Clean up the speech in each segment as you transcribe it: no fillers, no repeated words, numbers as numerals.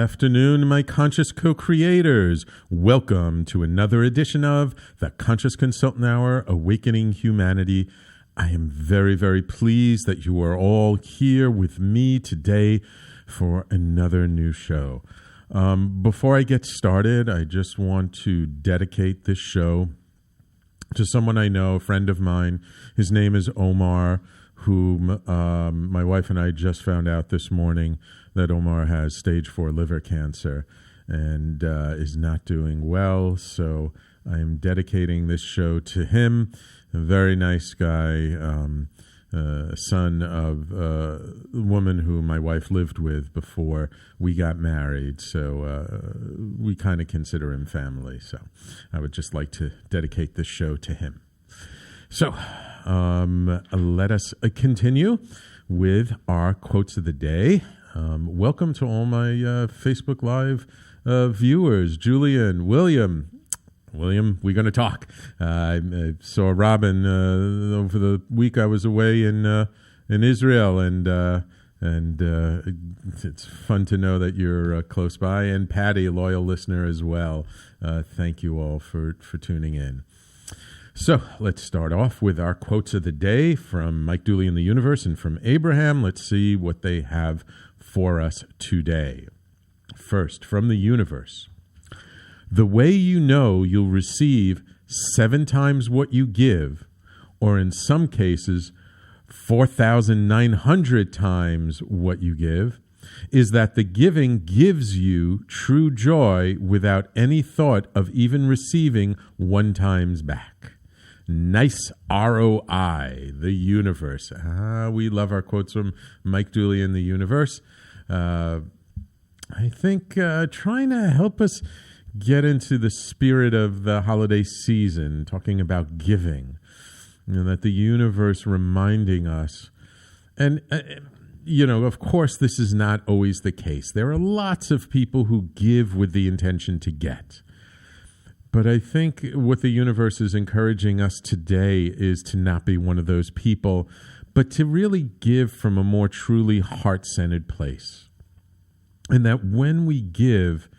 afternoon, my conscious co-creators. Welcome to another edition of the Conscious Consultant Hour, Awakening Humanity. I am very, very pleased that you are all here with me today for another new show. Before I get started, I just want to dedicate this show to someone I know, a friend of mine. His name is Omar, whom my wife and I just found out this morning that Omar has stage 4 liver cancer and is not doing well. So I am dedicating this show to him. A very nice guy, son of a woman who my wife lived with before we got married. So we kind of consider him family. So I would just like to dedicate this show to him. So let us continue with our quotes of the day. Welcome to all my Facebook Live viewers. Julian, William, we're going to talk. I saw Robin over the week I was away in Israel, and it's fun to know that you're close by. And Patty, a loyal listener as well. Thank you all for tuning in. So let's start off with our quotes of the day from Mike Dooley in the Universe and from Abraham. Let's see what they have for us today. First, from the Universe. The way you know you'll receive 7 times what you give, or in some cases, 4,900 times what you give, is that the giving gives you true joy without any thought of even receiving 1 times back. Nice ROI, the Universe. We love our quotes from Mike Dooley in the Universe. I think trying to help us get into the spirit of the holiday season, talking about giving, that the universe reminding us. And, of course, this is not always the case. There are lots of people who give with the intention to get. But I think what the universe is encouraging us today is to not be one of those people, but to really give from a more truly heart-centered place. And that when we give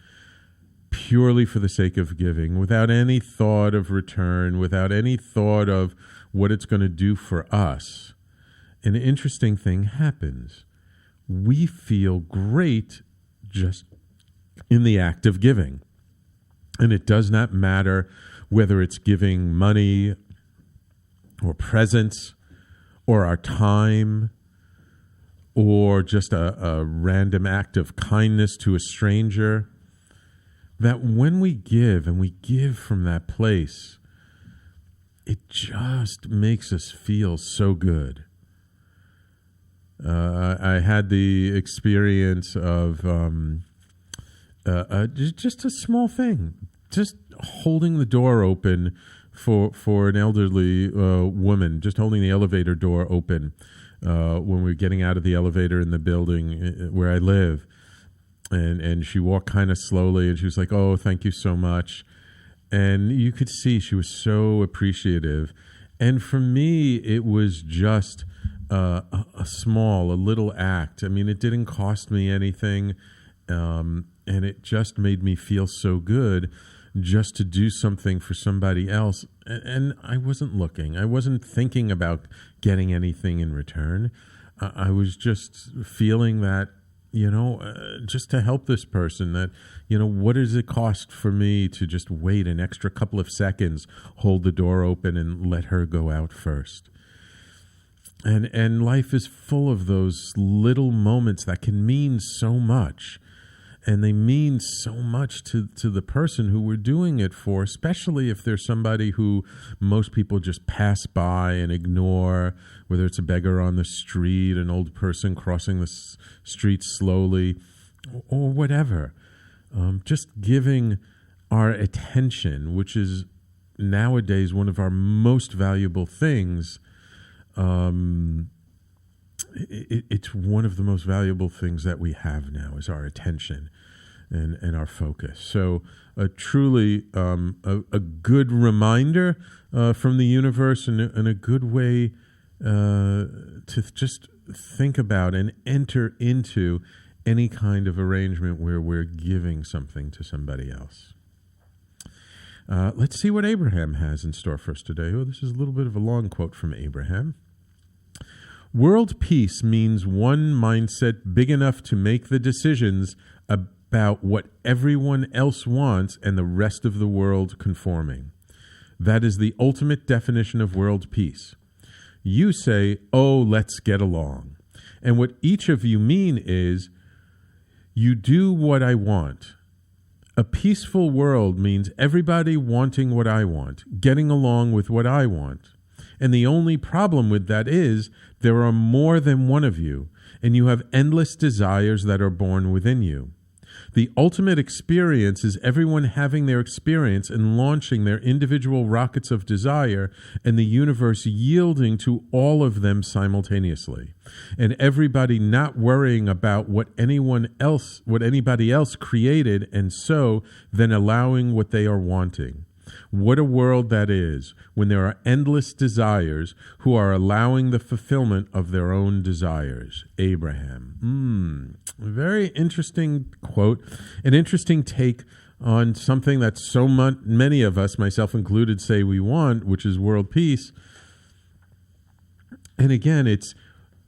purely for the sake of giving, without any thought of return, without any thought of what it's going to do for us, an interesting thing happens. We feel great just in the act of giving. And it does not matter whether it's giving money or presents or our time or just a random act of kindness to a stranger. That when we give, and we give from that place, it just makes us feel so good. I had the experience of just a small thing, just holding the door open for an elderly woman, just holding the elevator door open when we were getting out of the elevator in the building where I live. And she walked kind of slowly, and she was like, "Oh, thank you so much." And you could see she was so appreciative. And for me, it was just a little act. I mean, it didn't cost me anything, and it just made me feel so good just to do something for somebody else. And I wasn't looking. I wasn't thinking about getting anything in return. I was just feeling that, just to help this person, that, what does it cost for me to just wait an extra couple of seconds, hold the door open and let her go out first? And life is full of those little moments that can mean so much. And they mean so much to the person who we're doing it for, especially if there's somebody who most people just pass by and ignore, whether it's a beggar on the street, an old person crossing the street slowly, or whatever. Just giving our attention, which is nowadays one of our most valuable things. It's one of the most valuable things that we have now is our attention and our focus. So truly a good reminder from the universe and a good way to just think about and enter into any kind of arrangement where we're giving something to somebody else. Let's see what Abraham has in store for us today. Oh, this is a little bit of a long quote from Abraham. World peace means one mindset big enough to make the decisions about what everyone else wants and the rest of the world conforming. That is the ultimate definition of world peace. You say, oh, let's get along. And what each of you mean is, you do what I want. A peaceful world means everybody wanting what I want, getting along with what I want. And the only problem with that is there are more than one of you, and you have endless desires that are born within you. The ultimate experience is everyone having their experience and launching their individual rockets of desire, and the universe yielding to all of them simultaneously. And everybody not worrying about what anybody else created, and so then allowing what they are wanting. What a world that is, when there are endless desires who are allowing the fulfillment of their own desires. Abraham. Very interesting quote, an interesting take on something that so many of us, myself included, say we want, which is world peace. And again, it's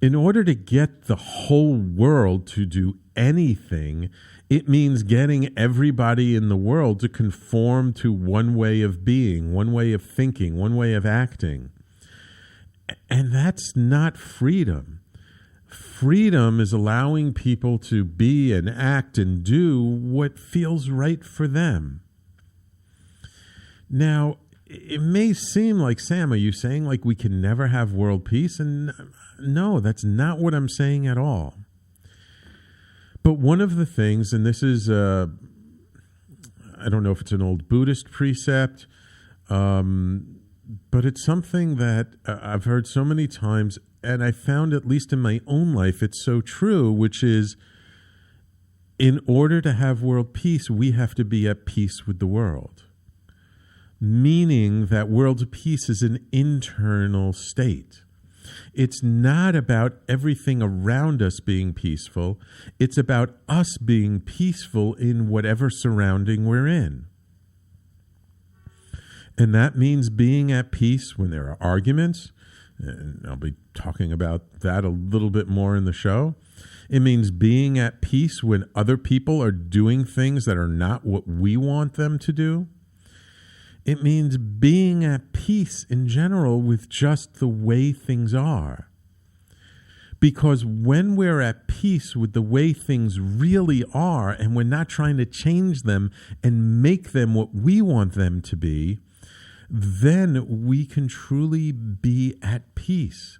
in order to get the whole world to do anything, it means getting everybody in the world to conform to one way of being, one way of thinking, one way of acting. And that's not freedom. Freedom is allowing people to be and act and do what feels right for them. Now, it may seem like, Sam, are you saying like we can never have world peace? And no, that's not what I'm saying at all. But one of the things, and this is, I don't know if it's an old Buddhist precept, but it's something that I've heard so many times, and I found, at least in my own life, it's so true, which is, in order to have world peace, we have to be at peace with the world. Meaning that world peace is an internal state. It's not about everything around us being peaceful. It's about us being peaceful in whatever surrounding we're in. And that means being at peace when there are arguments. And I'll be talking about that a little bit more in the show. It means being at peace when other people are doing things that are not what we want them to do. It means being at peace in general with just the way things are. Because when we're at peace with the way things really are, and we're not trying to change them and make them what we want them to be, then we can truly be at peace.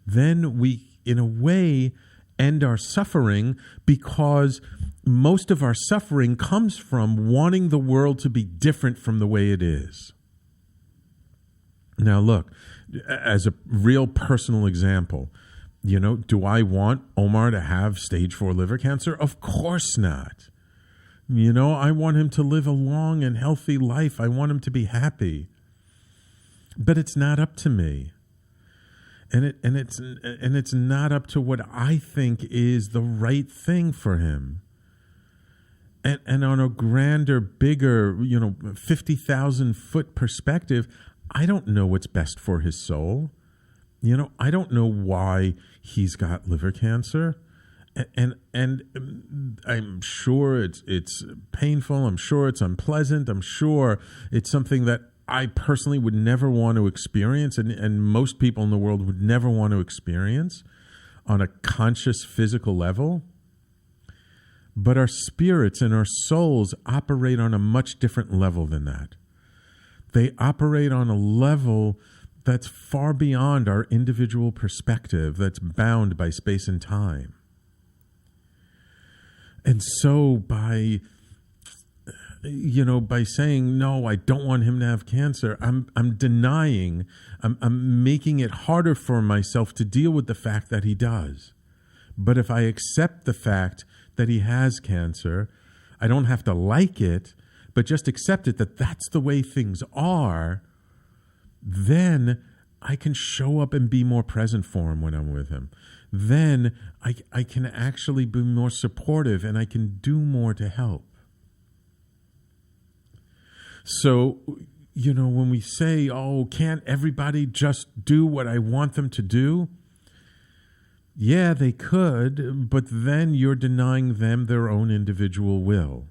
Then we, in a way, end our suffering, because most of our suffering comes from wanting the world to be different from the way it is. Now, look, as a real personal example, do I want Omar to have stage 4 liver cancer? Of course not. I want him to live a long and healthy life. I want him to be happy. But it's not up to me. And it's not up to what I think is the right thing for him. And on a grander, bigger, 50,000-foot perspective, I don't know what's best for his soul. I don't know why he's got liver cancer. And I'm sure it's painful. I'm sure it's unpleasant. I'm sure it's something that I personally would never want to experience, and most people in the world would never want to experience on a conscious physical level. But our spirits and our souls operate on a much different level than that. They operate on a level that's far beyond our individual perspective, that's bound by space and time. And so by saying, no, I don't want him to have cancer, I'm denying, I'm making it harder for myself to deal with the fact that he does. But if I accept the fact that he has cancer, I don't have to like it, but just accept it that that's the way things are, then I can show up and be more present for him when I'm with him. then I can actually be more supportive and I can do more to help. So, when we say, oh, can't everybody just do what I want them to do? Yeah, they could, but then you're denying them their own individual will.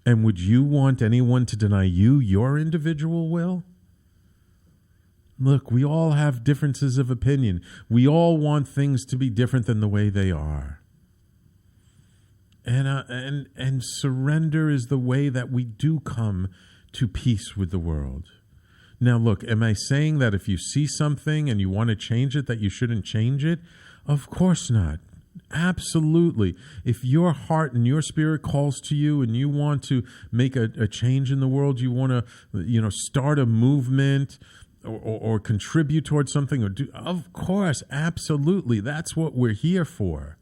And would you want anyone to deny you your individual will? Look, we all have differences of opinion. We all want things to be different than the way they are. And surrender is the way that we do come to peace with the world. Now, look, am I saying that if you see something and you want to change it, that you shouldn't change it? Of course not. Absolutely. If your heart and your spirit calls to you and you want to make a change in the world, you want to, start a movement or contribute towards something, of course, absolutely. That's what we're here for.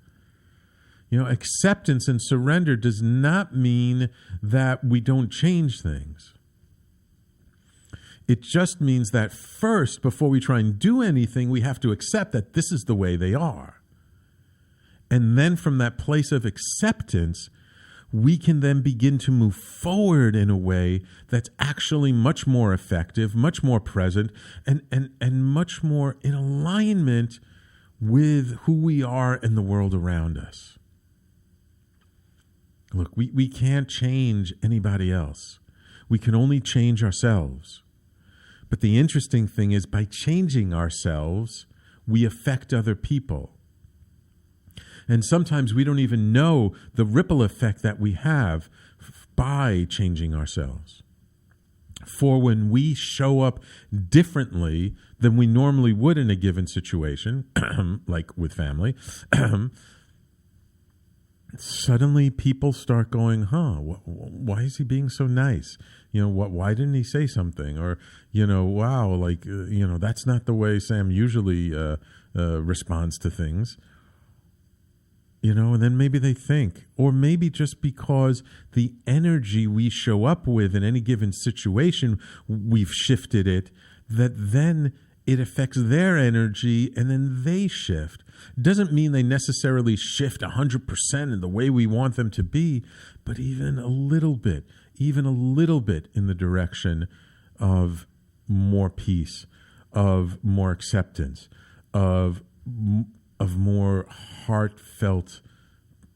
Acceptance and surrender does not mean that we don't change things. It just means that first, before we try and do anything, we have to accept that this is the way they are. And then from that place of acceptance, we can then begin to move forward in a way that's actually much more effective, much more present, and much more in alignment with who we are and the world around us. Look, we can't change anybody else. We can only change ourselves. But the interesting thing is, by changing ourselves, we affect other people. And sometimes we don't even know the ripple effect that we have by changing ourselves. For when we show up differently than we normally would in a given situation, like with family, suddenly people start going, why is he being so nice? Why didn't he say something? Or, wow, that's not the way Sam usually responds to things. And then maybe they think, or maybe just because the energy we show up with in any given situation, we've shifted it, that then it affects their energy and then they shift. Doesn't mean they necessarily shift 100% in the way we want them to be, but even a little bit in the direction of more peace, of more acceptance, of more heartfelt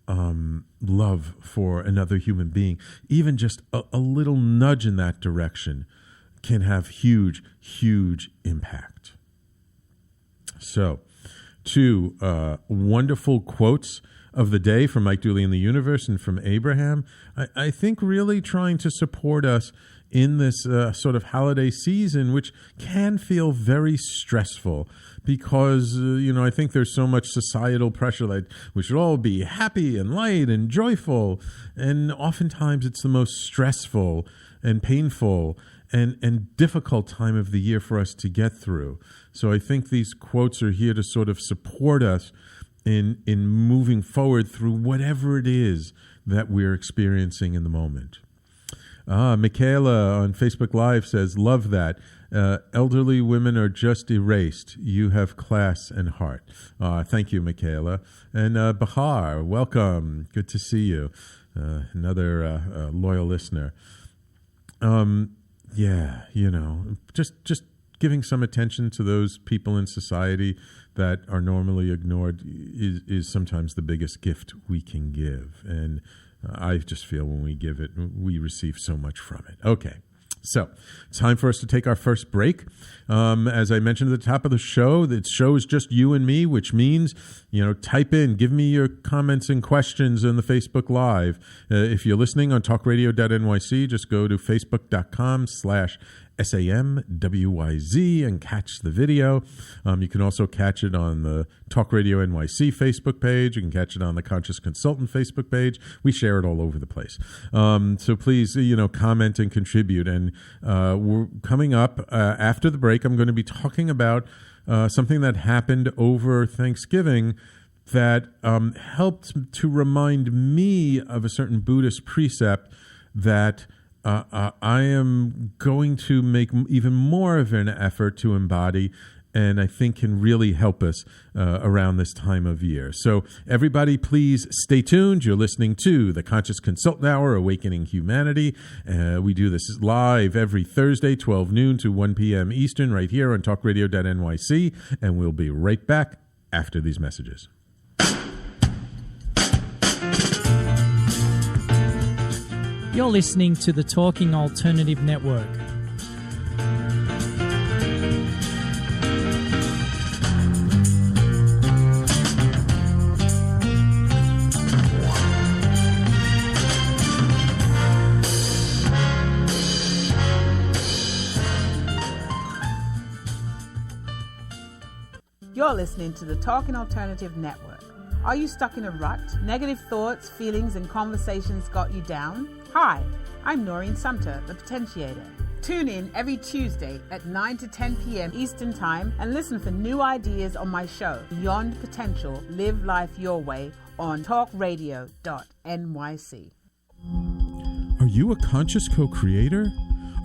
love for another human being. Even just a little nudge in that direction can have huge, huge impact. So, two wonderful quotes of the day from Mike Dooley in the Universe and from Abraham. I think really trying to support us in this sort of holiday season, which can feel very stressful because, I think there's so much societal pressure that we should all be happy and light and joyful. And oftentimes it's the most stressful and painful and difficult time of the year for us to get through. So I think these quotes are here to sort of support us in moving forward through whatever it is that we're experiencing in the moment. Michaela on Facebook Live says, love that. Elderly women are just erased. You have class and heart. Thank you, Michaela. And Bahar, welcome. Good to see you. Another loyal listener. Just giving some attention to those people in society that are normally ignored is sometimes the biggest gift we can give. And I just feel when we give it, we receive so much from it. Okay, so it's time for us to take our first break. As I mentioned at the top of the show, the show is just you and me, which means, type in, give me your comments and questions in the Facebook Live. If you're listening on talkradio.nyc, just go to facebook.com/SAMWYZ and catch the video. You can also catch it on the Talk Radio NYC Facebook page. You can catch it on the Conscious Consultant Facebook page. We share it all over the place. So please, comment and contribute. And we're coming up after the break. I'm going to be talking about something that happened over Thanksgiving that helped to remind me of a certain Buddhist precept that I am going to make even more of an effort to embody and I think can really help us around this time of year. So everybody, please stay tuned. You're listening to the Conscious Consultant Hour, Awakening Humanity. We do this live every Thursday, 12 noon to 1 p.m. Eastern, right here on talkradio.nyc, and we'll be right back after these messages. You're listening to the Talking Alternative Network. You're listening to the Talking Alternative Network. Are you stuck in a rut? Negative thoughts, feelings, and conversations got you down? Hi, I'm Noreen Sumter, the Potentiator. Tune in every Tuesday at 9 to 10 p.m. Eastern Time and listen for new ideas on my show, Beyond Potential, Live Life Your Way, on talkradio.nyc. Are you a conscious co-creator?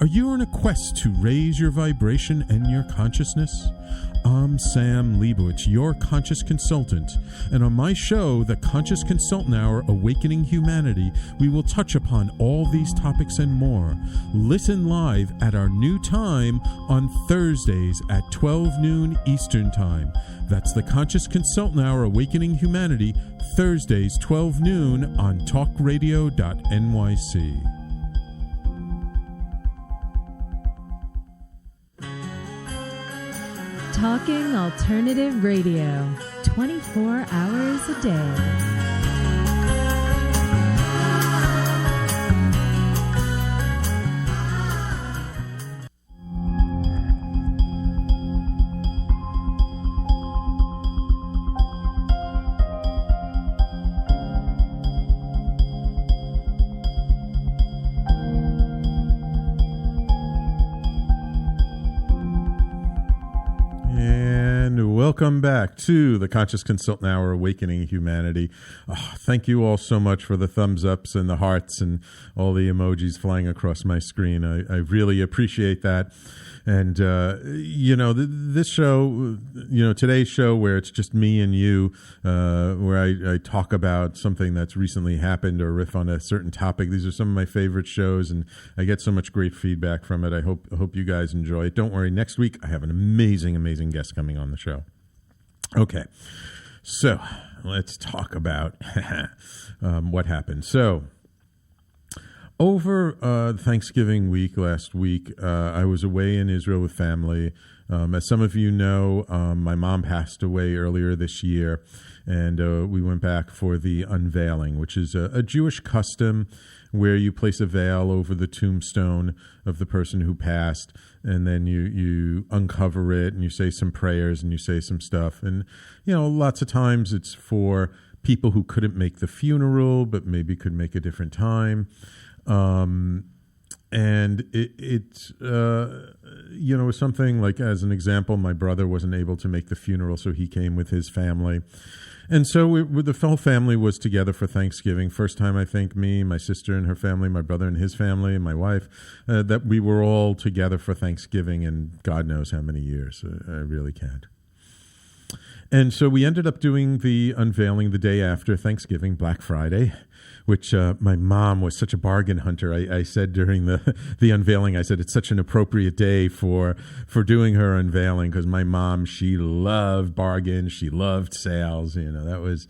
Are you on a quest to raise your vibration and your consciousness? I'm Sam Liebowitz, your conscious consultant, and on my show, The Conscious Consultant Hour, Awakening Humanity, we will touch upon all these topics and more. Listen live at our new time on Thursdays at 12 noon Eastern Time. That's The Conscious Consultant Hour, Awakening Humanity, Thursdays, 12 noon on talkradio.nyc. Talking Alternative Radio, 24 hours a day. Welcome back to the Conscious Consultant Hour, Awakening Humanity. Oh, thank you all so much for the thumbs ups and the hearts and all the emojis flying across my screen. I really appreciate that. And, this show, today's show where it's just me and you, where I talk about something that's recently happened or riff on a certain topic. These are some of my favorite shows, and I get so much great feedback from it. I hope you guys enjoy it. Don't worry, next week I have an amazing, amazing guest coming on the show. Okay, so let's talk about what happened. So, over Thanksgiving week last week, I was away in Israel with family. As some of you know, my mom passed away earlier this year, and we went back for the unveiling, which is a Jewish custom where you place a veil over the tombstone of the person who passed, and then you uncover it, and you say some prayers, and you say some stuff. And, lots of times it's for people who couldn't make the funeral, but maybe could make a different time. And it was something like, as an example, my brother wasn't able to make the funeral, so he came with his family. And so the whole family was together for Thanksgiving. First time, I think, me, my sister and her family, my brother and his family, and my wife, that we were all together for Thanksgiving in God knows how many years. I really can't. And so we ended up doing the unveiling the day after Thanksgiving, Black Friday, which my mom was such a bargain hunter. I said during the unveiling, I said it's such an appropriate day for doing her unveiling, because my mom, she loved bargains, she loved sales. That was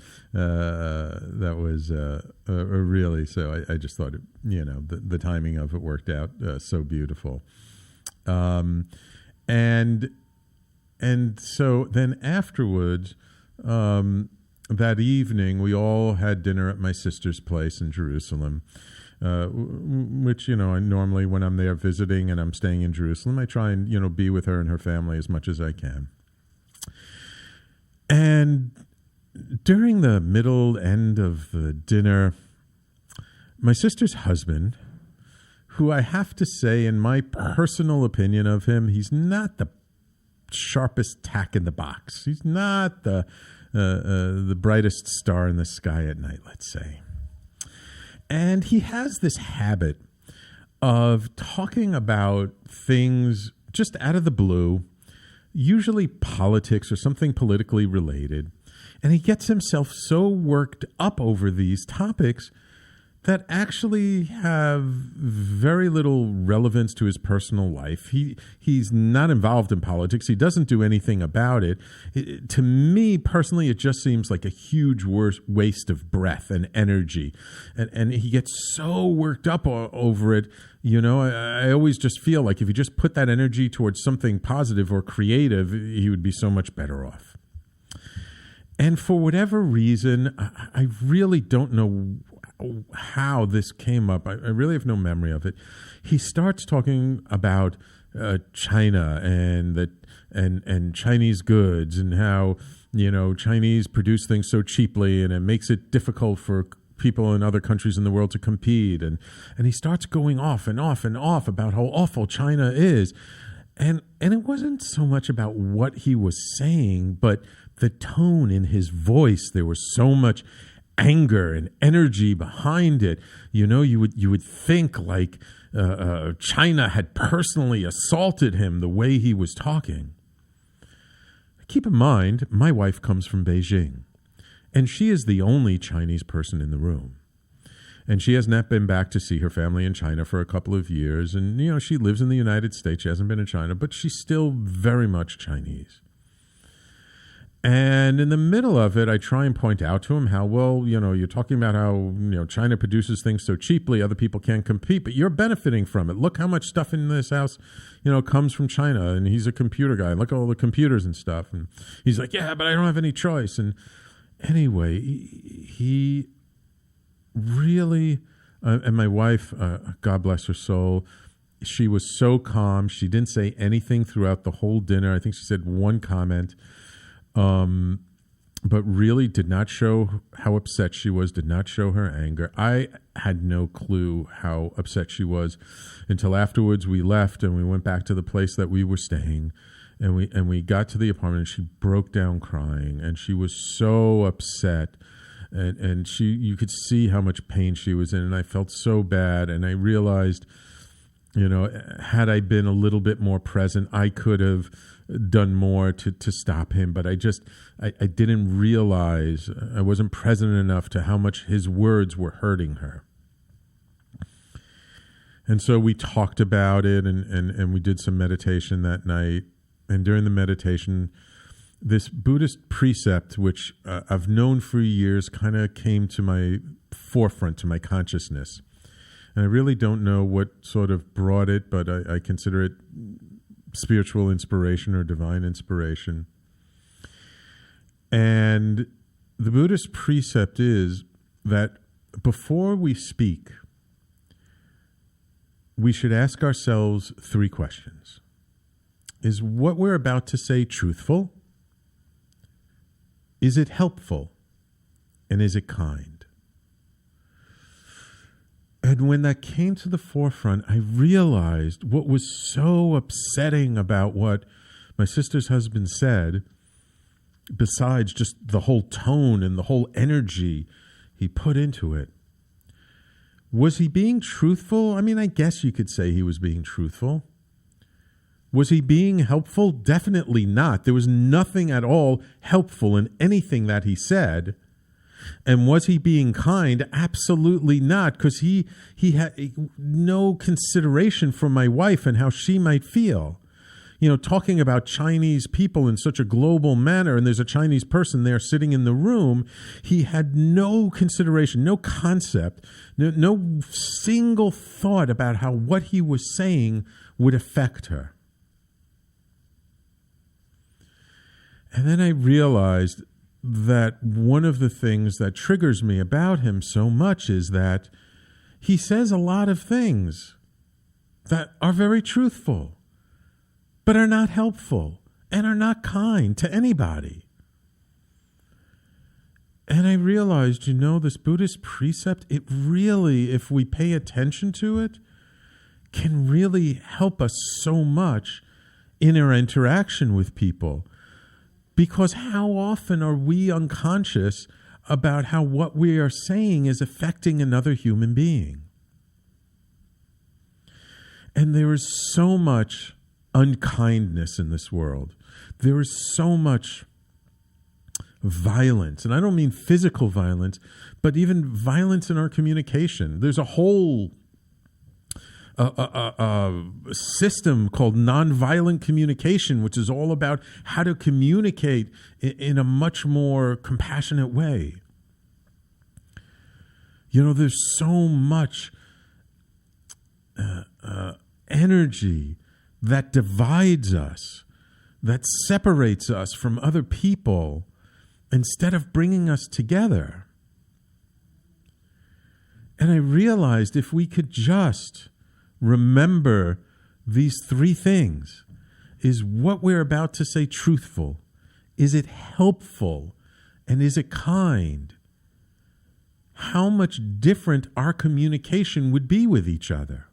really, so I just thought the timing of it worked out so beautiful. And so then afterwards, that evening, we all had dinner at my sister's place in Jerusalem, which, I normally, when I'm there visiting and I'm staying in Jerusalem, I try and, be with her and her family as much as I can. And during the middle end of the dinner, my sister's husband, who I have to say, in my personal opinion of him, he's not the sharpest tack in the box. He's not the brightest star in the sky at night, let's say. And he has this habit of talking about things just out of the blue, usually politics or something politically related. And he gets himself so worked up over these topics that actually have very little relevance to his personal life. He's not involved in politics. He doesn't do anything about it. To me, personally, it just seems like a huge waste of breath and energy. And he gets so worked up over it. You know, I always just feel like if he just put that energy towards something positive or creative, he would be so much better off. And for whatever reason, I really don't know how this came up. I really have no memory of it. He starts talking about China and Chinese goods and how, you know, Chinese produce things so cheaply and it makes it difficult for people in other countries in the world to compete. And he starts going off and off and off about how awful China is. And it wasn't so much about what he was saying, but the tone in his voice. There was so much anger and energy behind it. You know, you would think like China had personally assaulted him the way he was talking. Keep in mind, my wife comes from Beijing, and she is the only Chinese person in the room. And she has not been back to see her family in China for a couple of years. And, you know, she lives in the United States. She hasn't been in China, but she's still very much Chinese. And in the middle of it, I try and point out to him how, well, you know, you're talking about how, you know, China produces things so cheaply, other people can't compete, but you're benefiting from it. Look how much stuff in this house, you know, comes from China. And he's a computer guy. Look at all the computers and stuff. And he's like, yeah, but I don't have any choice. And anyway, he really, and my wife, God bless her soul, she was so calm. She didn't say anything throughout the whole dinner. I think she said one comment. But really did not show how upset she was, did not show her anger. I had no clue how upset she was until afterwards we left and we went back to the place that we were staying, and we got to the apartment and she broke down crying, and she was so upset, and you could see how much pain she was in, and I felt so bad, and I realized, you know, had I been a little bit more present, I could have done more to stop him, but I didn't realize, I wasn't present enough to how much his words were hurting her. And so we talked about it, and we did some meditation that night. And during the meditation, this Buddhist precept, which I've known for years, kind of came to my forefront, to my consciousness. And I really don't know what sort of brought it, but I consider it spiritual inspiration or divine inspiration. And the Buddhist precept is that before we speak, we should ask ourselves 3 questions. Is what we're about to say truthful? Is it helpful? And is it kind? And when that came to the forefront, I realized what was so upsetting about what my sister's husband said, besides just the whole tone and the whole energy he put into it. Was he being truthful? I mean, I guess you could say he was being truthful. Was he being helpful? Definitely not. There was nothing at all helpful in anything that he said. And was he being kind? Absolutely not, because he had no consideration for my wife and how she might feel. You know, talking about Chinese people in such a global manner, and there's a Chinese person there sitting in the room, he had no consideration, no concept, no single thought about how what he was saying would affect her. And then I realized that one of the things that triggers me about him so much is that he says a lot of things that are very truthful, but are not helpful and are not kind to anybody. And I realized, you know, this Buddhist precept, it really, if we pay attention to it, can really help us so much in our interaction with people. Because how often are we unconscious about how what we are saying is affecting another human being? And there is so much unkindness in this world. There is so much violence, and I don't mean physical violence, but even violence in our communication. There's a whole system called nonviolent communication, which is all about how to communicate in a much more compassionate way. You know, there's so much energy that divides us, that separates us from other people, instead of bringing us together. And I realized if we could just remember these three things: is what we're about to say truthful? Is it helpful? And is it kind? How much different our communication would be with each other.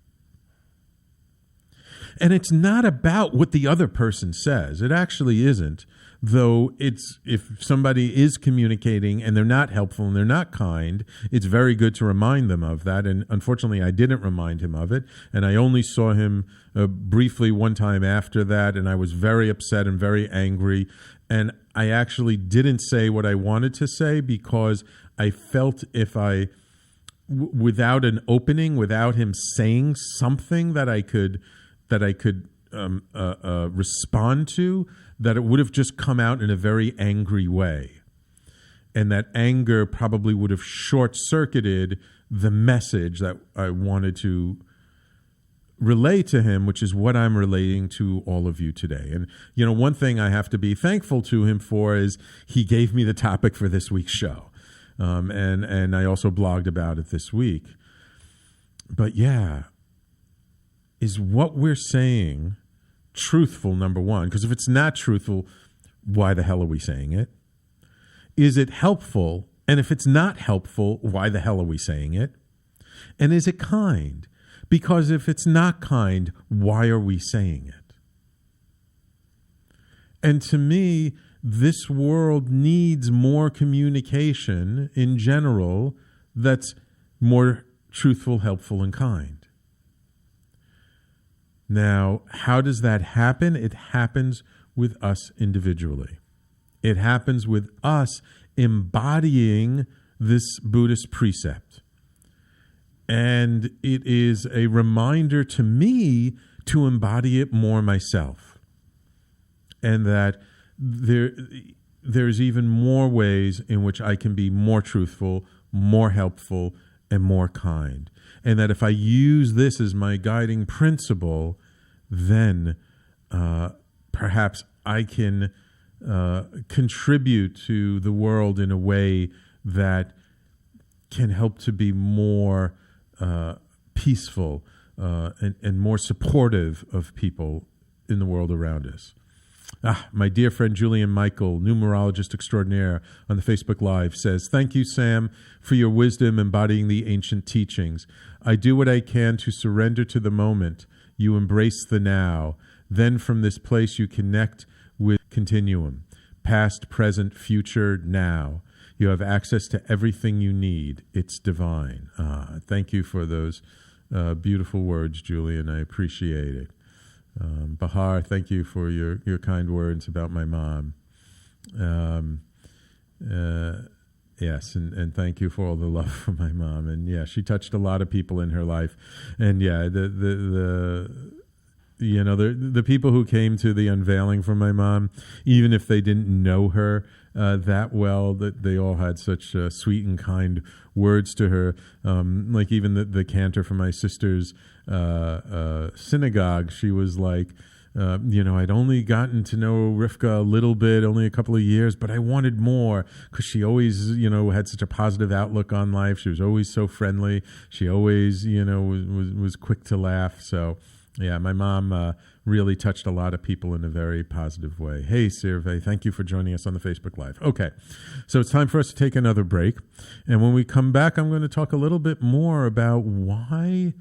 And it's not about what the other person says. It actually isn't. Though it's, if somebody is communicating and they're not helpful and they're not kind, it's very good to remind them of that. And unfortunately, I didn't remind him of it. And I only saw him briefly one time after that. And I was very upset and very angry. And I actually didn't say what I wanted to say because I felt if without an opening, without him saying something that I could respond to, that it would have just come out in a very angry way. And that anger probably would have short-circuited the message that I wanted to relay to him, which is what I'm relating to all of you today. And, you know, one thing I have to be thankful to him for is he gave me the topic for this week's show. And I also blogged about it this week. But yeah, is what we're saying truthful, number one? Because if it's not truthful, why the hell are we saying it? Is it helpful? And if it's not helpful, why the hell are we saying it? And is it kind? Because if it's not kind, why are we saying it? And to me, this world needs more communication in general that's more truthful, helpful, and kind. Now, how does that happen? It happens with us individually. It happens with us embodying this Buddhist precept. And it is a reminder to me to embody it more myself. And that there's even more ways in which I can be more truthful, more helpful, and more kind. And that if I use this as my guiding principle, then perhaps I can contribute to the world in a way that can help to be more peaceful and more supportive of people in the world around us. My dear friend Julian Michael, numerologist extraordinaire on the Facebook Live, says, "Thank you, Sam, for your wisdom embodying the ancient teachings. I do what I can to surrender to the moment. You embrace the now. Then from this place you connect with continuum. Past, present, future, now. You have access to everything you need. It's divine." Thank you for those beautiful words, Julian. I appreciate it. Bahar, thank you for your kind words about my mom. Yes, and thank you for all the love for my mom. And yeah, she touched a lot of people in her life. And yeah, the people who came to the unveiling for my mom, even if they didn't know her that well, that they all had such sweet and kind words to her. Like even the cantor for my sister's synagogue, she was like, I'd only gotten to know Rivka a little bit, only a couple of years, but I wanted more because she always, had such a positive outlook on life. She was always so friendly. She always, was quick to laugh. So, yeah, my mom really touched a lot of people in a very positive way. Hey, Sirve, thank you for joining us on the Facebook Live. Okay, so it's time for us to take another break. And when we come back, I'm going to talk a little bit more about why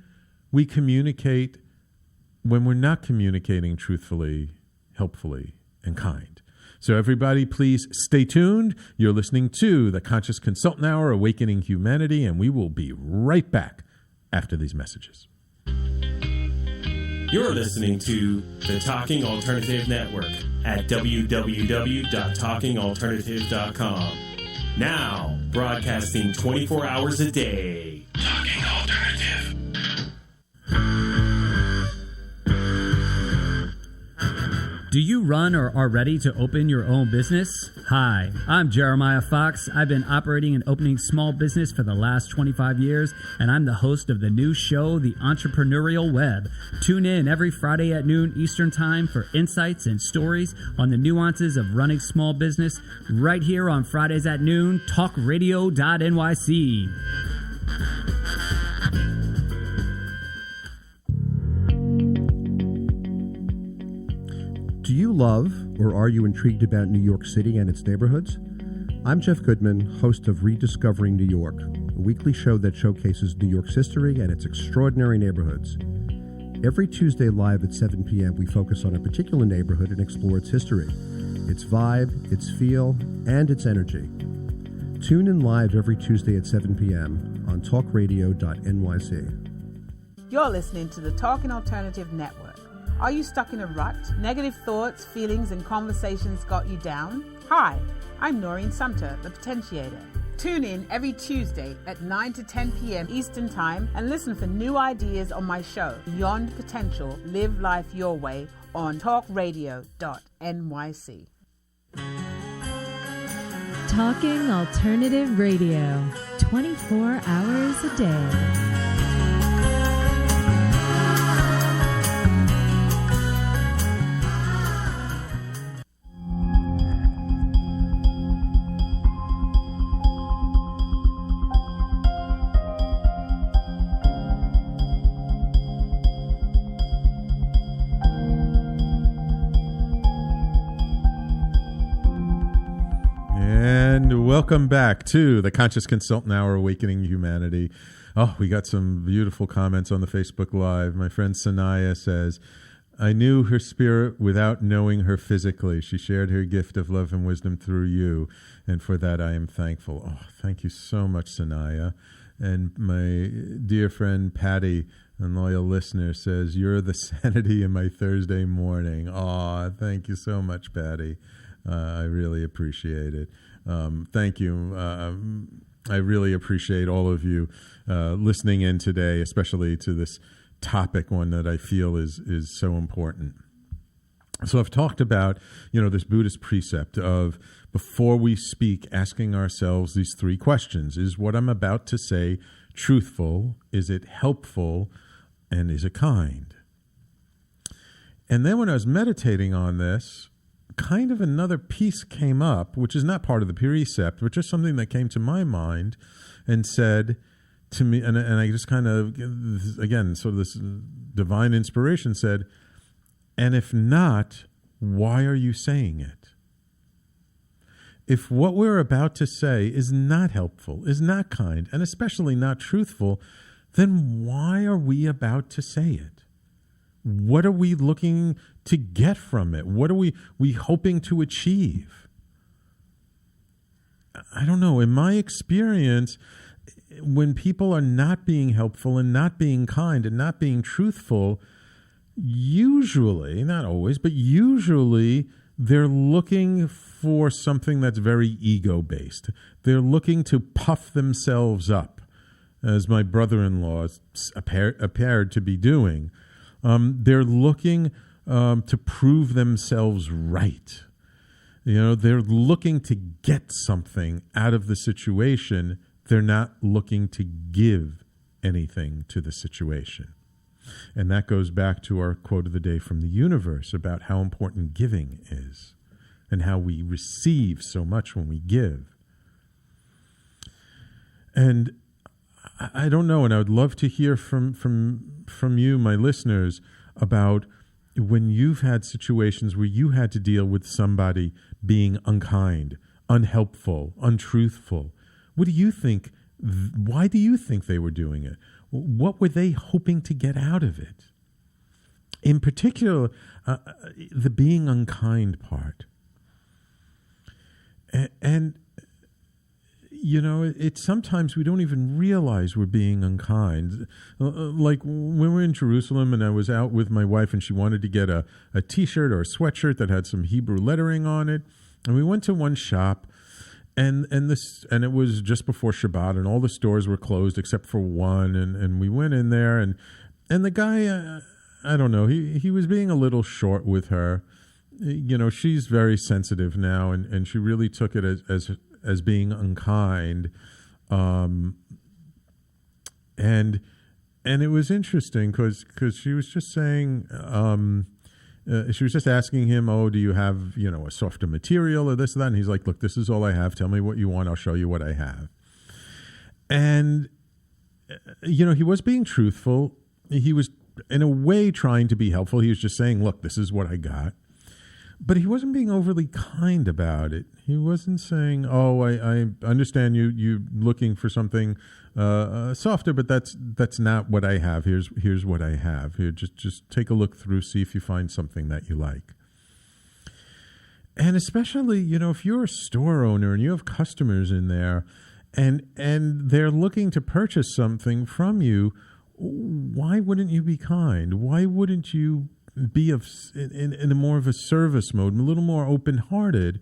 we communicate when we're not communicating truthfully, helpfully, and kind. So everybody, please stay tuned. You're listening to the Conscious Consultant Hour, Awakening Humanity, and we will be right back after these messages. You're listening to the Talking Alternative Network at www.talkingalternative.com. Now, broadcasting 24 hours a day. Talking Alternative. Do you run or are ready to open your own business? Hi, I'm Jeremiah Fox. I've been operating and opening small business for the last 25 years, and I'm the host of the new show, The Entrepreneurial Web. Tune in every Friday at noon Eastern Time for insights and stories on the nuances of running small business right here on Fridays at noon, talkradio.nyc. Do you love or are you intrigued about New York City and its neighborhoods? I'm Jeff Goodman, host of Rediscovering New York, a weekly show that showcases New York's history and its extraordinary neighborhoods. Every Tuesday live at 7 p.m., we focus on a particular neighborhood and explore its history, its vibe, its feel, and its energy. Tune in live every Tuesday at 7 p.m. on talkradio.nyc. You're listening to the Talking Alternative Network. Are you stuck in a rut? Negative thoughts, feelings, and conversations got you down? Hi, I'm Noreen Sumter, the Potentiator. Tune in every Tuesday at 9 to 10 p.m. Eastern Time and listen for new ideas on my show, Beyond Potential, Live Life Your Way, on talkradio.nyc. Talking Alternative Radio, 24 hours a day. Welcome back to the Conscious Consultant Hour, Awakening Humanity. Oh, we got some beautiful comments on the Facebook Live. My friend Sanaya says, I knew her spirit without knowing her physically. She shared her gift of love and wisdom through you, and for that I am thankful. Oh, thank you so much, Sanaya. And my dear friend Patty, a loyal listener, says, you're the sanity in my Thursday morning. Oh, thank you so much, Patty. I really appreciate it. Thank you. I really appreciate all of you listening in today, especially to this topic, one that I feel is so important. So I've talked about, this Buddhist precept of before we speak, asking ourselves these three questions. Is what I'm about to say truthful? Is it helpful? And is it kind? And then when I was meditating on this, kind of another piece came up, which is not part of the precept, which is something that came to my mind and said to me, and I just kind of, again, sort of this divine inspiration said, and if not, why are you saying it? If what we're about to say is not helpful, is not kind, and especially not truthful, then why are we about to say it? What are we looking to get from it? What are we hoping to achieve? I don't know. In my experience, when people are not being helpful and not being kind and not being truthful, usually, not always, but usually they're looking for something that's very ego-based. They're looking to puff themselves up, as my brother-in-law appeared to be doing. They're looking to prove themselves right. They're looking to get something out of the situation. They're not looking to give anything to the situation. And that goes back to our quote of the day from the universe about how important giving is and how we receive so much when we give. And I don't know, and I would love to hear from you, my listeners, about when you've had situations where you had to deal with somebody being unkind, unhelpful, untruthful. What do you think? Why do you think they were doing it? What were they hoping to get out of it? In particular, the being unkind part. And it's sometimes we don't even realize we're being unkind. Like when we were in Jerusalem and I was out with my wife and she wanted to get a T-shirt or a sweatshirt that had some Hebrew lettering on it. And we went to one shop and it was just before Shabbat and all the stores were closed except for one. And we went in there and the guy, I don't know, he was being a little short with her. She's very sensitive now and she really took it as being unkind, and it was interesting because she was just saying, she was just asking him, oh, do you have a softer material or this or that? And he's like, look, this is all I have. Tell me what you want. I'll show you what I have. And he was being truthful. He was in a way trying to be helpful. He was just saying, look, this is what I got. But he wasn't being overly kind about it. He wasn't saying, "Oh, I understand you looking for something softer, but that's not what I have. Here's what I have. Here, just take a look through, see if you find something that you like." And especially, if you're a store owner and you have customers in there, and they're looking to purchase something from you, why wouldn't you be kind? Why wouldn't you be in a more of a service mode, a little more open-hearted,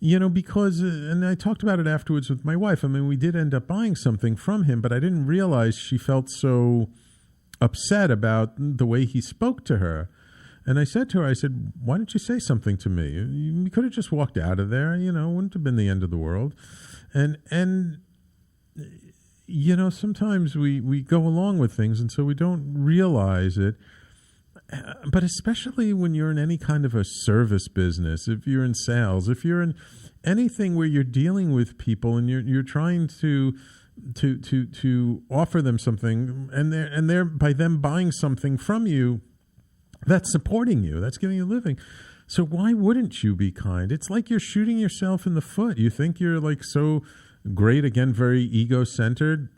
because, and I talked about it afterwards with my wife. I mean, we did end up buying something from him, but I didn't realize she felt so upset about the way he spoke to her. And I said to her, why didn't you say something to me? We could have just walked out of there, wouldn't have been the end of the world. And sometimes we go along with things, and so we don't realize it. But especially when you're in any kind of a service business, if you're in sales, if you're in anything where you're dealing with people and you're trying to offer them something, and they're by them buying something from you, that's supporting you, that's giving you a living. So why wouldn't you be kind? It's like you're shooting yourself in the foot. You think you're like so great, again, very ego-centered.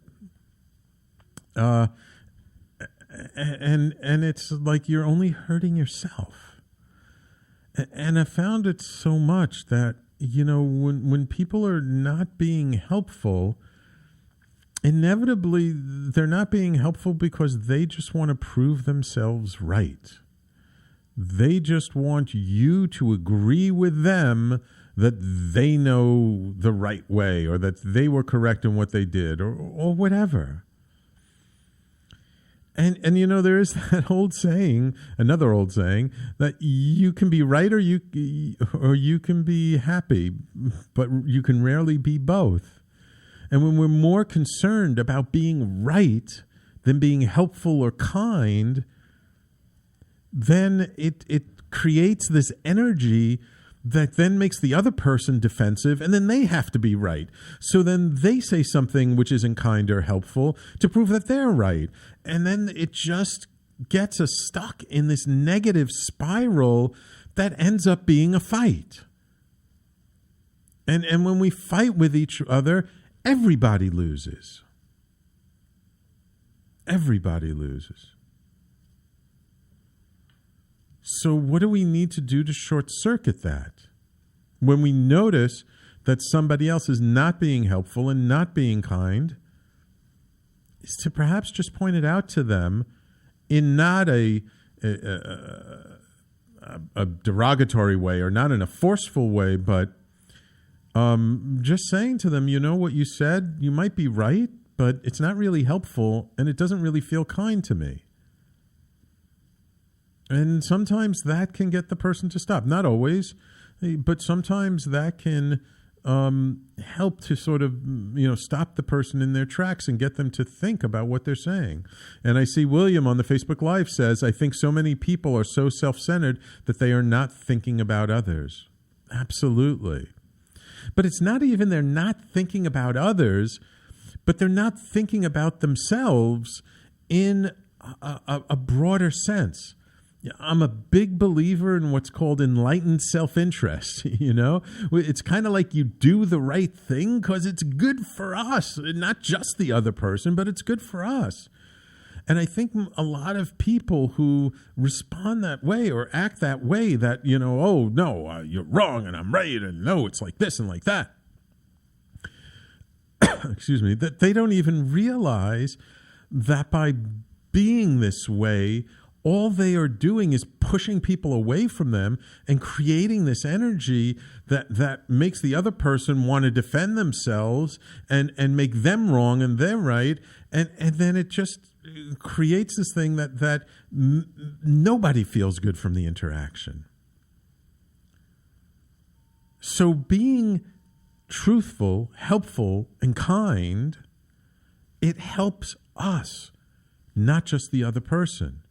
And it's like you're only hurting yourself. And I found it so much that, when people are not being helpful, inevitably they're not being helpful because they just want to prove themselves right. They just want you to agree with them that they know the right way or that they were correct in what they did or whatever. And there is that old saying, another old saying, that you can be right or you can be happy, but you can rarely be both. And when we're more concerned about being right than being helpful or kind, then it creates this energy that then makes the other person defensive, and then they have to be right. So then they say something which isn't kind or helpful to prove that they're right. And then it just gets us stuck in this negative spiral that ends up being a fight. And when we fight with each other, everybody loses. Everybody loses. So what do we need to do to short circuit that? When we notice that somebody else is not being helpful and not being kind, is to perhaps just point it out to them in not a derogatory way or not in a forceful way, but just saying to them, what you said, you might be right, but it's not really helpful and it doesn't really feel kind to me. And sometimes that can get the person to stop. Not always, but sometimes that can help to sort of, stop the person in their tracks and get them to think about what they're saying. And I see William on the Facebook Live says, I think so many people are so self-centered that they are not thinking about others. Absolutely. But it's not even they're not thinking about others, but they're not thinking about themselves in a broader sense. I'm a big believer in what's called enlightened self-interest. It's kind of like you do the right thing because it's good for us, not just the other person, but it's good for us. And I think a lot of people who respond that way or act that way, that, oh, no, you're wrong and I'm right, and no, it's like this and like that. excuse me, that they don't even realize that by being this way, all they are doing is pushing people away from them and creating this energy that makes the other person want to defend themselves and make them wrong and they're right. And then it just creates this thing that nobody feels good from the interaction. So being truthful, helpful, and kind, it helps us, not just the other person.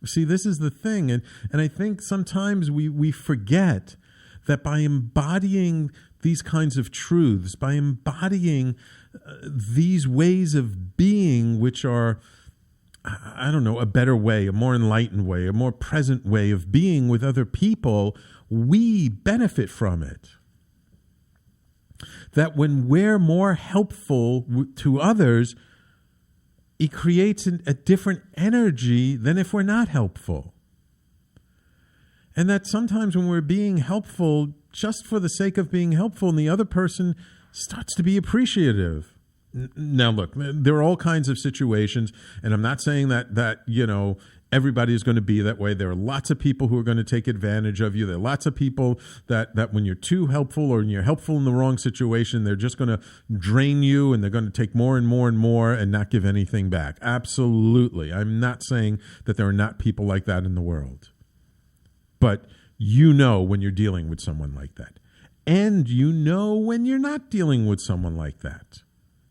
See, this is the thing. And I think sometimes we forget that by embodying these kinds of truths, by embodying these ways of being, which are, I don't know, a better way, a more enlightened way, a more present way of being with other people, we benefit from it. That when we're more helpful to others, it creates a different energy than if we're not helpful. And that sometimes when we're being helpful just for the sake of being helpful and the other person starts to be appreciative. Now, look, there are all kinds of situations, and I'm not saying that everybody is going to be that way. There are lots of people who are going to take advantage of you. There are lots of people that when you're too helpful or when you're helpful in the wrong situation, they're just going to drain you and they're going to take more and more and more and not give anything back. Absolutely. I'm not saying that there are not people like that in the world. But you know when you're dealing with someone like that. And you know when you're not dealing with someone like that.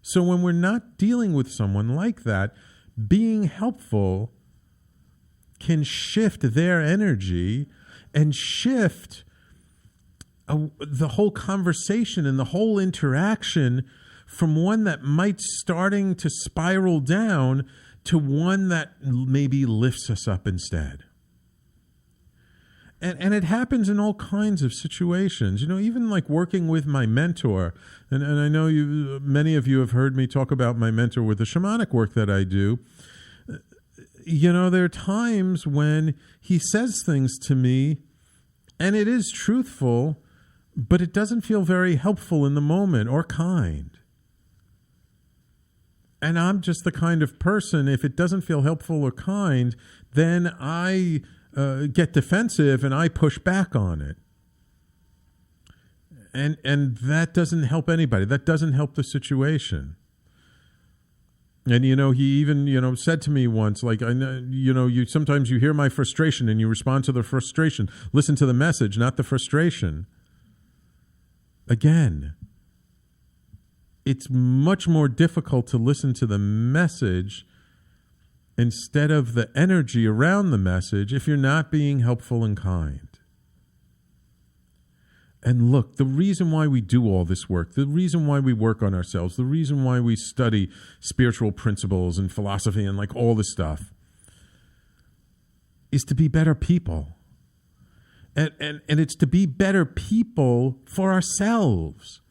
So when we're not dealing with someone like that, being helpful can shift their energy and shift the whole conversation and the whole interaction from one that might starting to spiral down to one that maybe lifts us up instead. And it happens in all kinds of situations, even like working with my mentor. And I know many of you have heard me talk about my mentor with the shamanic work that I do. There are times when he says things to me and it is truthful, but it doesn't feel very helpful in the moment or kind. And I'm just the kind of person, if it doesn't feel helpful or kind, then I get defensive and I push back on it. And that doesn't help anybody. That doesn't help the situation. And, he even, said to me once, like, I know, sometimes you hear my frustration and you respond to the frustration. Listen to the message, not the frustration. Again, it's much more difficult to listen to the message instead of the energy around the message if you're not being helpful and kind. And look, the reason why we do all this work, the reason why we work on ourselves, the reason why we study spiritual principles and philosophy and like all this stuff is to be better people. And it's to be better people for ourselves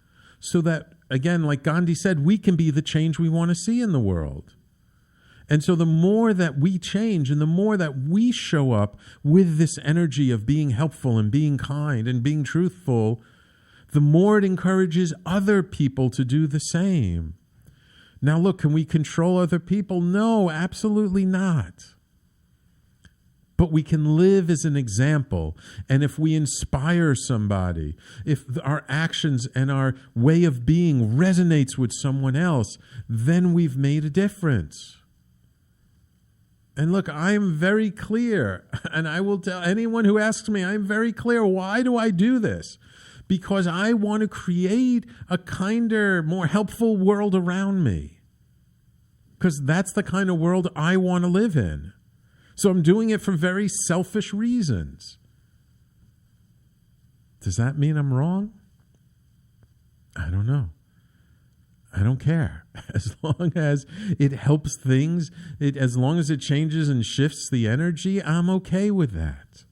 so that, again, like Gandhi said, we can be the change we want to see in the world. And so the more that we change and the more that we show up with this energy of being helpful and being kind and being truthful, the more it encourages other people to do the same. Now, look, can we control other people? No, absolutely not. But we can live as an example. And if we inspire somebody, if our actions and our way of being resonates with someone else, then we've made a difference. And look, I'm very clear, and I will tell anyone who asks me, I'm very clear. Why do I do this? Because I want to create a kinder, more helpful world around me. Because that's the kind of world I want to live in. So I'm doing it for very selfish reasons. Does that mean I'm wrong? I don't know. I don't care. As long as it helps things, as long as it changes and shifts the energy, I'm okay with that.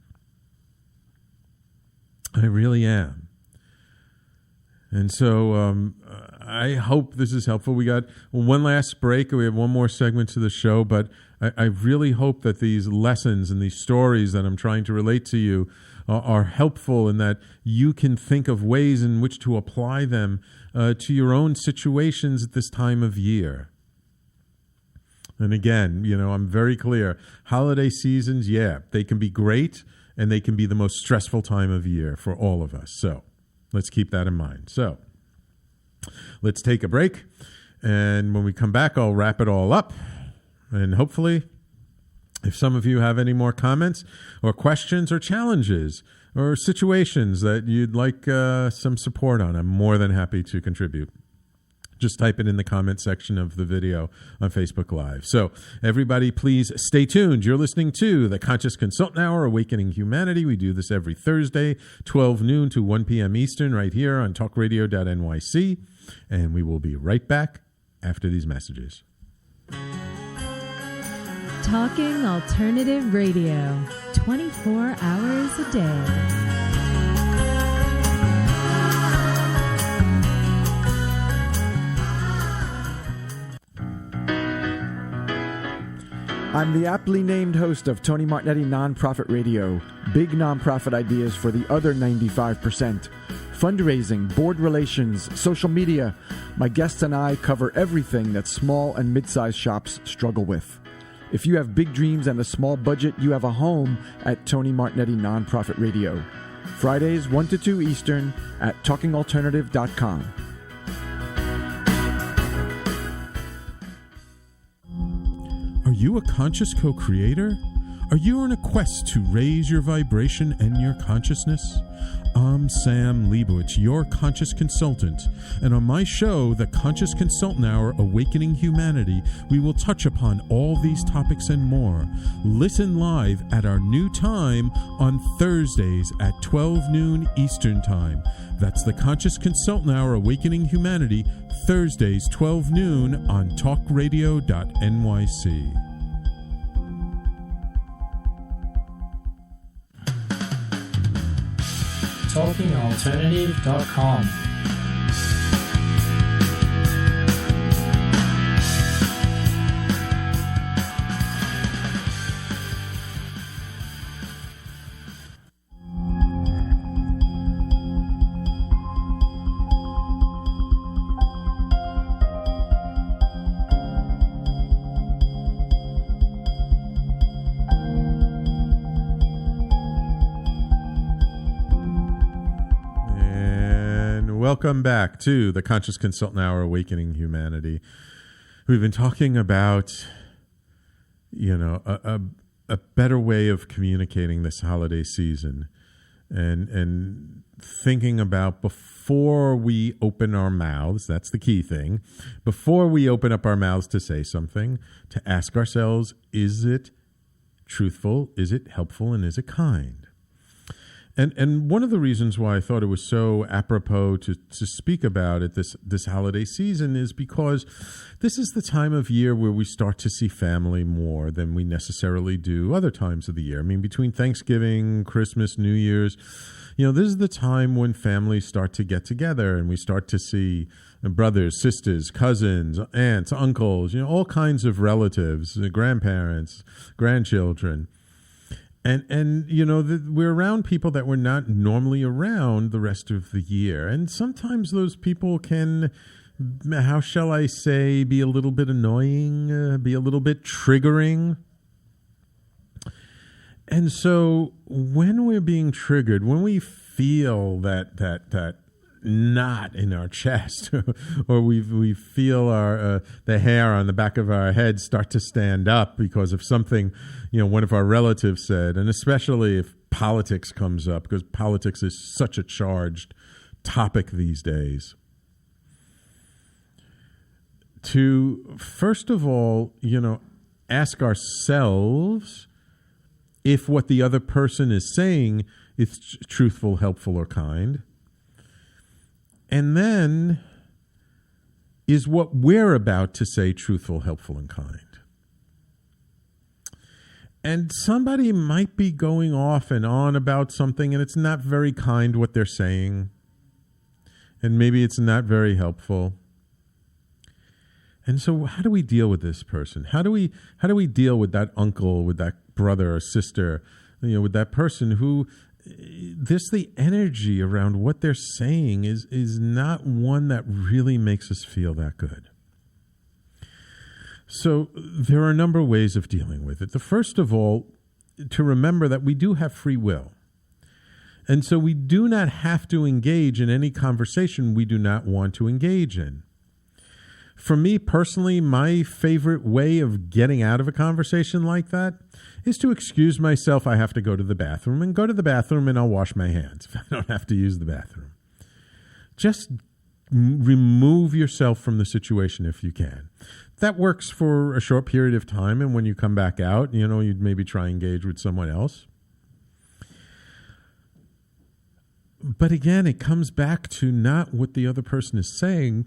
I really am. And so I hope this is helpful. We got one last break. We have one more segment to the show, but I really hope that these lessons and these stories that I'm trying to relate to you are helpful and that you can think of ways in which to apply them to your own situations at this time of year. And again, I'm very clear. Holiday seasons, they can be great and they can be the most stressful time of year for all of us. So let's keep that in mind. So let's take a break. And when we come back, I'll wrap it all up. And hopefully, if some of you have any more comments or questions or challenges or situations that you'd like some support on, I'm more than happy to contribute. Just type it in the comment section of the video on Facebook Live. So everybody, please stay tuned. You're listening to the Conscious Consultant Hour, Awakening Humanity. We do this every Thursday, 12 noon to 1 p.m. Eastern, right here on talkradio.nyc. And we will be right back after these messages. Talking Alternative Radio, 24 hours a day. I'm the aptly named host of Tony Martignetti Nonprofit Radio. Big nonprofit ideas for the other 95%. Fundraising, board relations, social media. My guests and I cover everything that small and mid-sized shops struggle with. If you have big dreams and a small budget, you have a home at Tony Martignetti Nonprofit Radio. Fridays 1 to 2 Eastern at talkingalternative.com. Are you a conscious co-creator? Are you on a quest to raise your vibration and your consciousness? I'm Sam Liebowitz, your conscious consultant, and on my show, The Conscious Consultant Hour, Awakening Humanity, we will touch upon all these topics and more. Listen live at our new time on Thursdays at 12 noon Eastern Time. That's The Conscious Consultant Hour, Awakening Humanity, Thursdays 12 noon on talkradio.nyc. TalkingAlternative.com. Welcome back to the Conscious Consultant Hour, Awakening Humanity. We've been talking about, a better way of communicating this holiday season, and thinking about before we open our mouths. That's the key thing. Before we open up our mouths to say something, to ask ourselves: is it truthful? Is it helpful? And is it kind? And one of the reasons why I thought it was so apropos to speak about it this holiday season is because this is the time of year where we start to see family more than we necessarily do other times of the year. I mean, between Thanksgiving, Christmas, New Year's, this is the time when families start to get together and we start to see brothers, sisters, cousins, aunts, uncles, all kinds of relatives, grandparents, grandchildren. And we're around people that we're not normally around the rest of the year. And sometimes those people can, how shall I say, be a little bit annoying, be a little bit triggering. And so when we're being triggered, when we feel that knot in our chest, or we feel our the hair on the back of our head start to stand up because of something one of our relatives said, and especially if politics comes up, because politics is such a charged topic these days. To first of all, ask ourselves if what the other person is saying is truthful, helpful, or kind. And then, is what we're about to say truthful, helpful, and kind? And somebody might be going off and on about something, and it's not very kind what they're saying. And maybe it's not very helpful. And so how do we deal with this person? How do we deal with that uncle, with that brother or sister, with that person who the energy around what they're saying is not one that really makes us feel that good. So there are a number of ways of dealing with it. The first of all, to remember that we do have free will. And so we do not have to engage in any conversation we do not want to engage in. For me personally, my favorite way of getting out of a conversation like that is to excuse myself. I have to go to the bathroom, and go to the bathroom and I'll wash my hands if I don't have to use the bathroom. Just remove yourself from the situation if you can. That works for a short period of time, and when you come back out, you'd maybe try and engage with someone else. But again, it comes back to not what the other person is saying,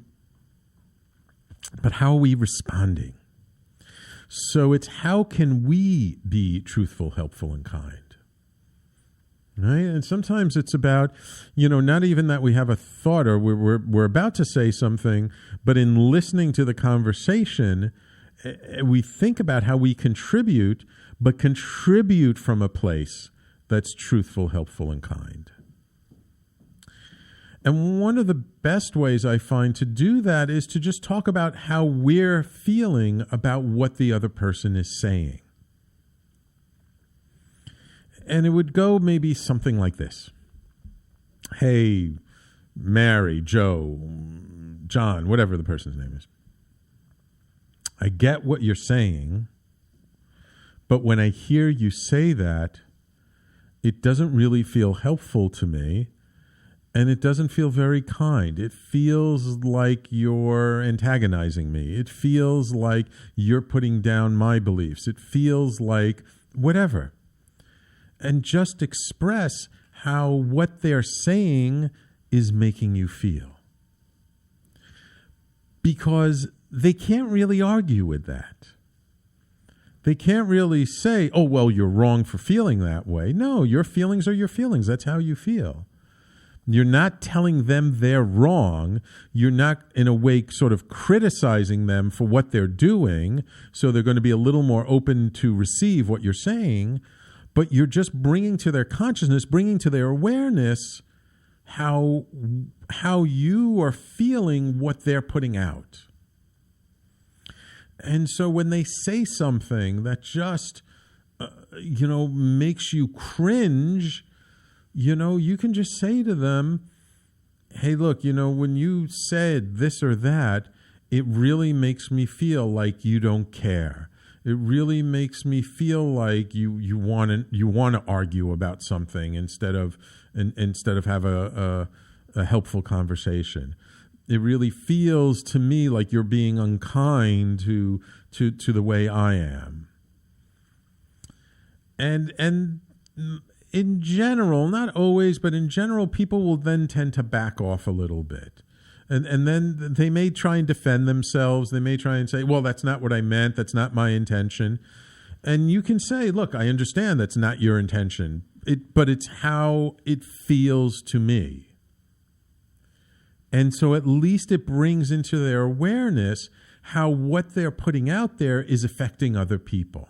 but how are we responding? So it's how can we be truthful, helpful, and kind? Right? And sometimes it's about, not even that we have a thought or we're about to say something, but in listening to the conversation, we think about how we contribute, but contribute from a place that's truthful, helpful, and kind. And one of the best ways I find to do that is to just talk about how we're feeling about what the other person is saying. And it would go maybe something like this. Hey, Mary, Joe, John, whatever the person's name is. I get what you're saying, but when I hear you say that, it doesn't really feel helpful to me. And it doesn't feel very kind. It feels like you're antagonizing me. It feels like you're putting down my beliefs. It feels like whatever. And just express how what they're saying is making you feel. Because they can't really argue with that. They can't really say, oh, well, you're wrong for feeling that way. No, your feelings are your feelings. That's how you feel. You're not telling them they're wrong. You're not, in a way, sort of criticizing them for what they're doing, so they're going to be a little more open to receive what you're saying, but you're just bringing to their consciousness, bringing to their awareness how you are feeling what they're putting out. And so when they say something that just, makes you cringe, you can just say to them, hey, look, when you said this or that, it really makes me feel like you don't care. It really makes me feel like you want to argue about something instead of have a helpful conversation. It really feels to me like you're being unkind to the way I am. And in general, not always, but in general, people will then tend to back off a little bit. And then they may try and defend themselves. They may try and say, well, that's not what I meant. That's not my intention. And you can say, look, I understand that's not your intention, but it's how it feels to me. And so at least it brings into their awareness how what they're putting out there is affecting other people.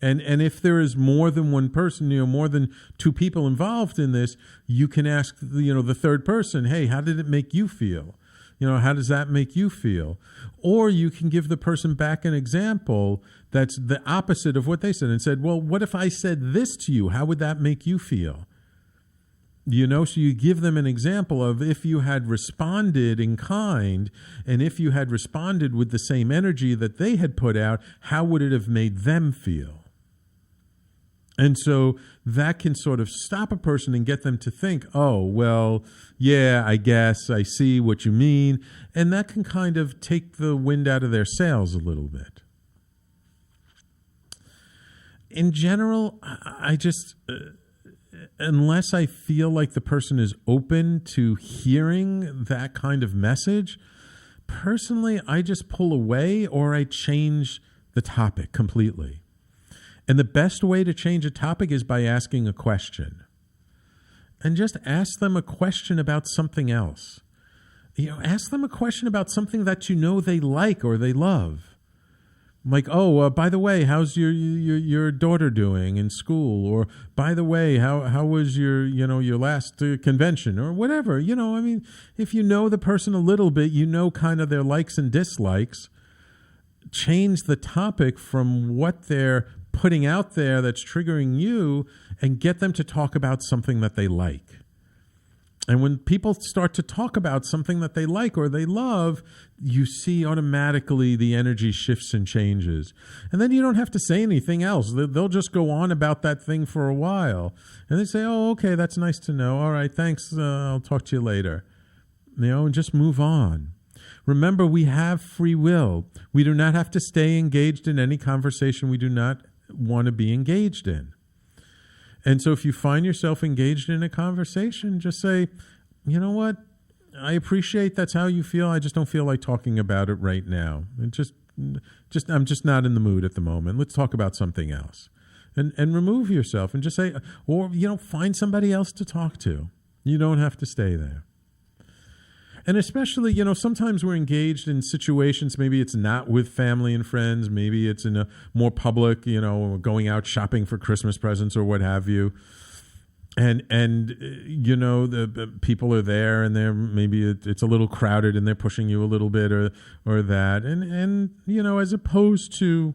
And if there is more than one person, more than two people involved in this, you can ask, the third person, hey, how did it make you feel? How does that make you feel? Or you can give the person back an example that's the opposite of what they said and said, well, what if I said this to you? How would that make you feel? So you give them an example of if you had responded in kind and if you had responded with the same energy that they had put out, how would it have made them feel? And so that can sort of stop a person and get them to think, oh, well, yeah, I guess I see what you mean. And that can kind of take the wind out of their sails a little bit. In general, I just, unless I feel like the person is open to hearing that kind of message, personally, I just pull away or I change the topic completely. And the best way to change a topic is by asking a question. And just ask them a question about something else. Ask them a question about something that they like or they love. Like, oh, by the way, how's your daughter doing in school? Or by the way, how was your last convention or whatever? I mean, if you know the person a little bit, you know kind of their likes and dislikes. Change the topic from what they're putting out there that's triggering you and get them to talk about something that they like. And when people start to talk about something that they like or they love, you see automatically the energy shifts and changes. And then you don't have to say anything else. They'll just go on about that thing for a while. And they say, oh, okay, that's nice to know. All right, thanks. I'll talk to you later. And just move on. Remember, we have free will. We do not have to stay engaged in any conversation we do not want to be engaged in. And so if you find yourself engaged in a conversation, just say, you know what? I appreciate that's how you feel. I just don't feel like talking about it right now. I'm just not in the mood at the moment. Let's talk about something else. And remove yourself and just say, or, find somebody else to talk to. You don't have to stay there. And especially, sometimes we're engaged in situations, maybe it's not with family and friends, maybe it's in a more public, going out shopping for Christmas presents or what have you. And the people are there and maybe it's a little crowded and they're pushing you a little bit or that. And as opposed to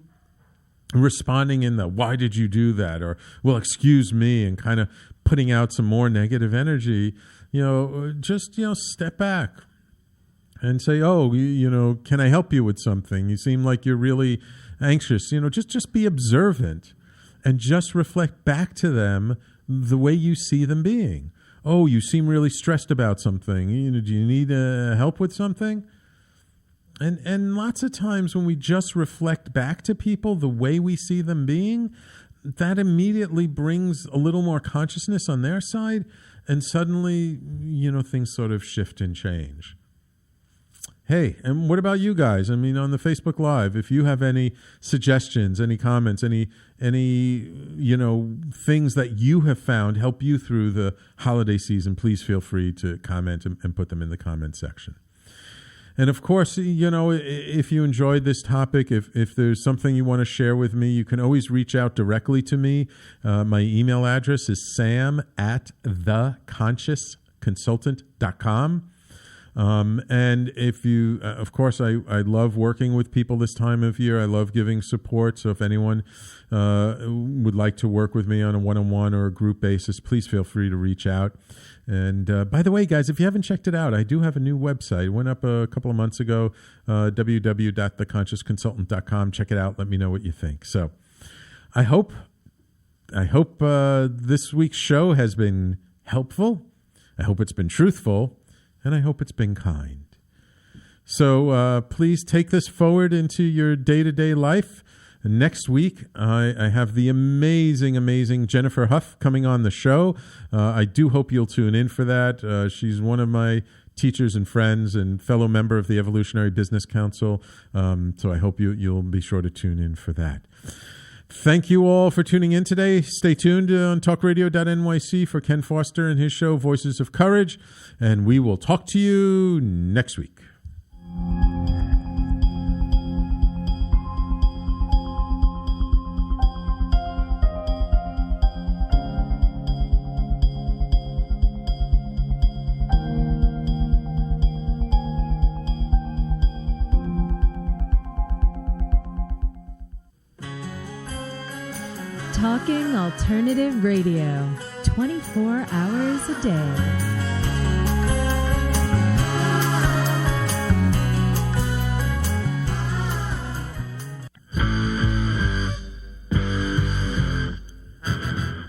responding in the, why did you do that? Or, well, excuse me, and kind of putting out some more negative energy, just step back and say, oh, can I help you with something? You seem like you're really anxious. Just be observant and just reflect back to them the way you see them being. Oh, you seem really stressed about something. Do you need help with something? And lots of times when we just reflect back to people the way we see them being, that immediately brings a little more consciousness on their side. And suddenly, things sort of shift and change. Hey, and what about you guys? I mean, on the Facebook Live, if you have any suggestions, any comments, any things that you have found help you through the holiday season, please feel free to comment and put them in the comment section. And of course, if you enjoyed this topic, if there's something you want to share with me, you can always reach out directly to me. My email address is sam@theconsciousconsultant.com. And if you, of course, I love working with people this time of year. I love giving support. So if anyone would like to work with me on a one-on-one or a group basis, please feel free to reach out. And by the way, guys, if you haven't checked it out, I do have a new website. It went up a couple of months ago, www.theconsciousconsultant.com. Check it out. Let me know what you think. So I hope this week's show has been helpful. I hope it's been truthful. And I hope it's been kind. So please take this forward into your day-to-day life. Next week, I have the amazing Jennifer Huff coming on the show. I do hope you'll tune in for that. She's one of my teachers and friends and fellow member of the Evolutionary Business Council. So I hope you'll be sure to tune in for that. Thank you all for tuning in today. Stay tuned on talkradio.nyc for Ken Foster and his show, Voices of Courage. And we will talk to you next week. Talking Alternative Radio, 24 hours a day.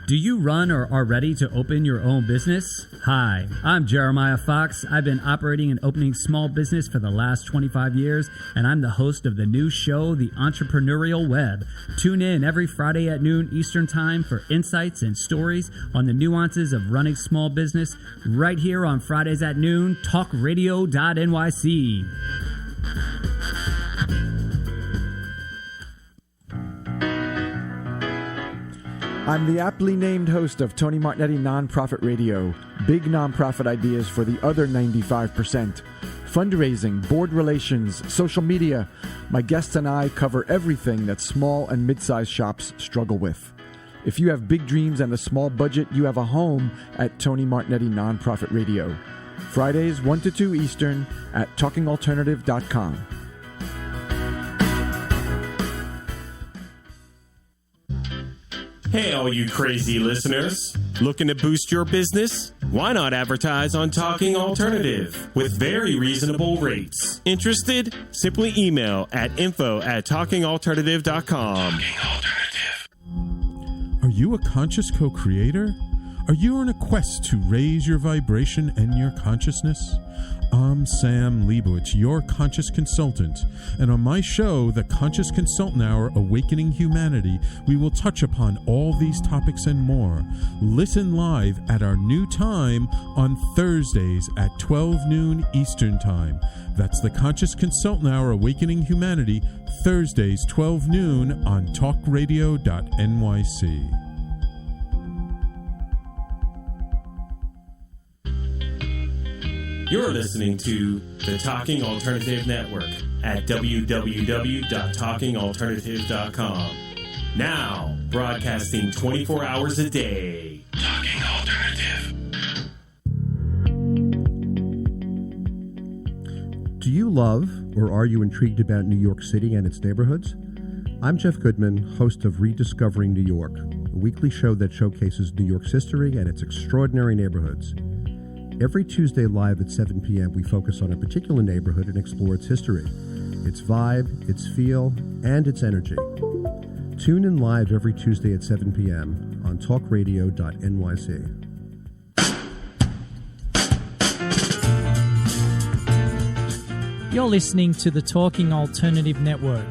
Do you run or are ready to open your own business? Hi, I'm Jeremiah Fox. I've been operating and opening small business for the last 25 years, and I'm the host of the new show, The Entrepreneurial Web. Tune in every Friday at noon Eastern Time for insights and stories on the nuances of running small business right here on Fridays at noon, talkradio.nyc. I'm the aptly named host of Tony Martignetti Nonprofit Radio, big nonprofit ideas for the other 95%. fundraising, board relations, social media. My guests and I cover everything that small and mid-sized shops struggle with. If you have big dreams and a small budget, you have a home at Tony Martignetti Nonprofit Radio. Fridays 1 to 2 Eastern at talkingalternative.com. Hey, all you crazy listeners. Looking to boost your business? Why not advertise on Talking Alternative with very reasonable rates? Interested? Simply email at info@talkingalternative.com. Are you a conscious co-creator? Are you on a quest to raise your vibration and your consciousness? I'm Sam Liebowitz, your conscious consultant, and on my show, The Conscious Consultant Hour, Awakening Humanity, we will touch upon all these topics and more. Listen live at our new time on Thursdays at 12 noon Eastern Time. That's The Conscious Consultant Hour, Awakening Humanity, Thursdays 12 noon on talkradio.nyc. You're listening to the Talking Alternative Network at www.talkingalternative.com. Now, broadcasting 24 hours a day. Talking Alternative. Do you love or are you intrigued about New York City and its neighborhoods? I'm Jeff Goodman, host of Rediscovering New York, a weekly show that showcases New York's history and its extraordinary neighborhoods. Every Tuesday live at 7 p.m., we focus on a particular neighborhood and explore its history, its vibe, its feel, and its energy. Tune in live every Tuesday at 7 p.m. on talkradio.nyc. You're listening to the Talking Alternative Network.